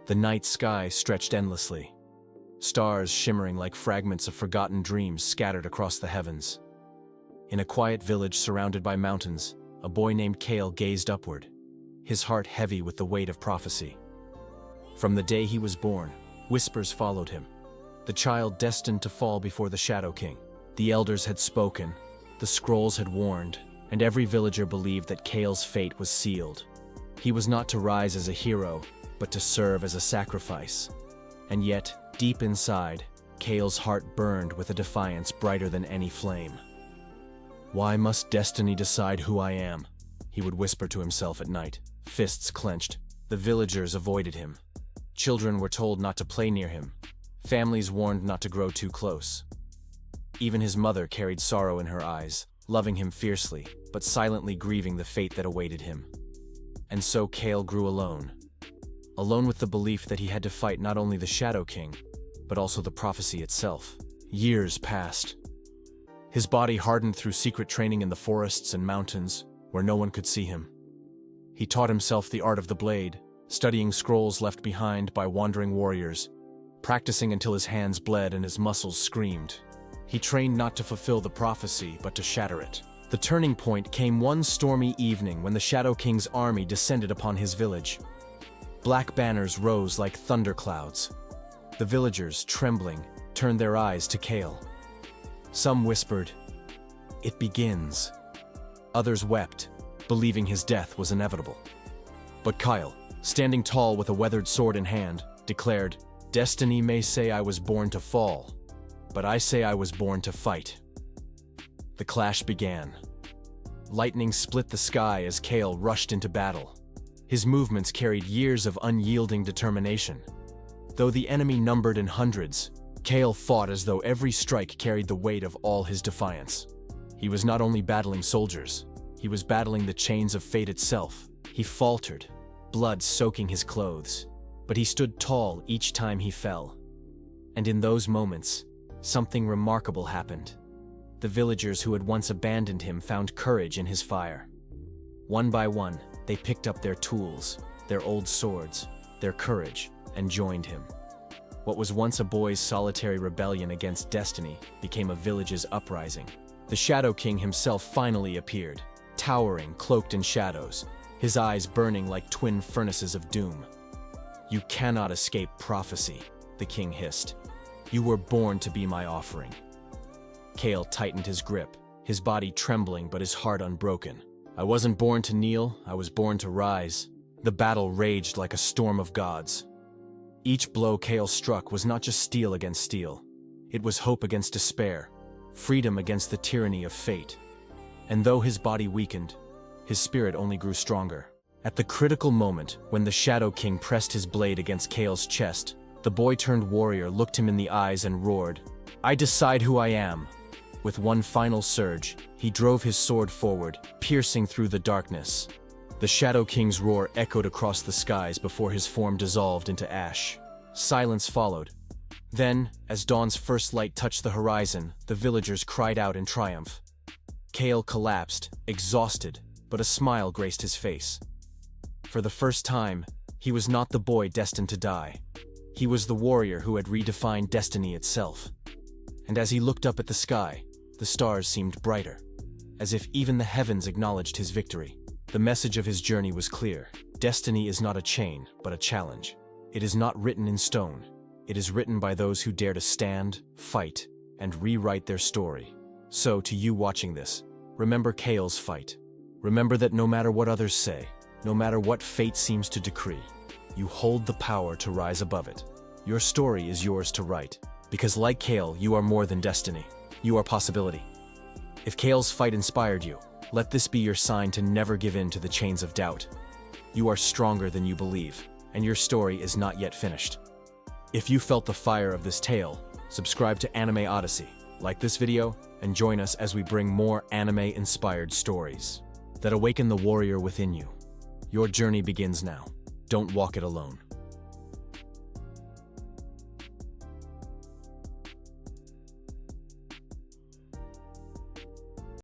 The night sky stretched endlessly, stars shimmering like fragments of forgotten dreams scattered across the heavens. In a quiet village surrounded by mountains, a boy named Kael gazed upward, his heart heavy with the weight of prophecy. From the day he was born, whispers followed him. The child destined to fall before the Shadow King. The elders had spoken, the scrolls had warned, and every villager believed that Kael's fate was sealed. He was not to rise as a hero, but to serve as a sacrifice. And yet, deep inside, Kael's heart burned with a defiance brighter than any flame. "Why must destiny decide who I am?" he would whisper to himself at night, fists clenched. The villagers avoided him. Children were told not to play near him. Families warned not to grow too close. Even his mother carried sorrow in her eyes, loving him fiercely, but silently grieving the fate that awaited him. And so Kael grew alone. Alone with the belief that he had to fight not only the Shadow King, but also the prophecy itself. Years passed. His body hardened through secret training in the forests and mountains, where no one could see him. He taught himself the art of the blade, studying scrolls left behind by wandering warriors, practicing until his hands bled and his muscles screamed. He trained not to fulfill the prophecy, but to shatter it. The turning point came one stormy evening when the Shadow King's army descended upon his village. Black banners rose like thunderclouds. The villagers, trembling, turned their eyes to Kael. Some whispered, "It begins." Others wept, believing his death was inevitable. But Kael, standing tall with a weathered sword in hand, declared, "Destiny may say I was born to fall, but I say I was born to fight." The clash began. Lightning split the sky as Kael rushed into battle. His movements carried years of unyielding determination. Though the enemy numbered in hundreds, Kael fought as though every strike carried the weight of all his defiance. He was not only battling soldiers, he was battling the chains of fate itself. He faltered, blood soaking his clothes, but he stood tall each time he fell. And in those moments, something remarkable happened. The villagers who had once abandoned him found courage in his fire. One by one, they picked up their tools, their old swords, their courage, and joined him. What was once a boy's solitary rebellion against destiny became a village's uprising. The Shadow King himself finally appeared, towering, cloaked in shadows, his eyes burning like twin furnaces of doom. "You cannot escape prophecy," the king hissed. "You were born to be my offering." Kael tightened his grip, his body trembling but his heart unbroken. "I wasn't born to kneel, I was born to rise." The battle raged like a storm of gods. Each blow Kael struck was not just steel against steel. It was hope against despair, freedom against the tyranny of fate. And though his body weakened, his spirit only grew stronger. At the critical moment, when the Shadow King pressed his blade against Kael's chest, the boy-turned-warrior looked him in the eyes and roared, "I decide who I am." With one final surge, he drove his sword forward, piercing through the darkness. The Shadow King's roar echoed across the skies before his form dissolved into ash. Silence followed. Then, as dawn's first light touched the horizon, the villagers cried out in triumph. Kael collapsed, exhausted, but a smile graced his face. For the first time, he was not the boy destined to die. He was the warrior who had redefined destiny itself. And as he looked up at the sky, the stars seemed brighter, as if even the heavens acknowledged his victory. The message of his journey was clear. Destiny is not a chain, but a challenge. It is not written in stone. It is written by those who dare to stand, fight, and rewrite their story. So, to you watching this, remember Kael's fight. Remember that no matter what others say, no matter what fate seems to decree, you hold the power to rise above it. Your story is yours to write, because like Kael, you are more than destiny. You are possibility. If Kael's fight inspired you, let this be your sign to never give in to the chains of doubt. You are stronger than you believe, and your story is not yet finished. If you felt the fire of this tale, subscribe to Anime Odyssey, like this video, and join us as we bring more anime-inspired stories that awaken the warrior within you. Your journey begins now. Don't walk it alone.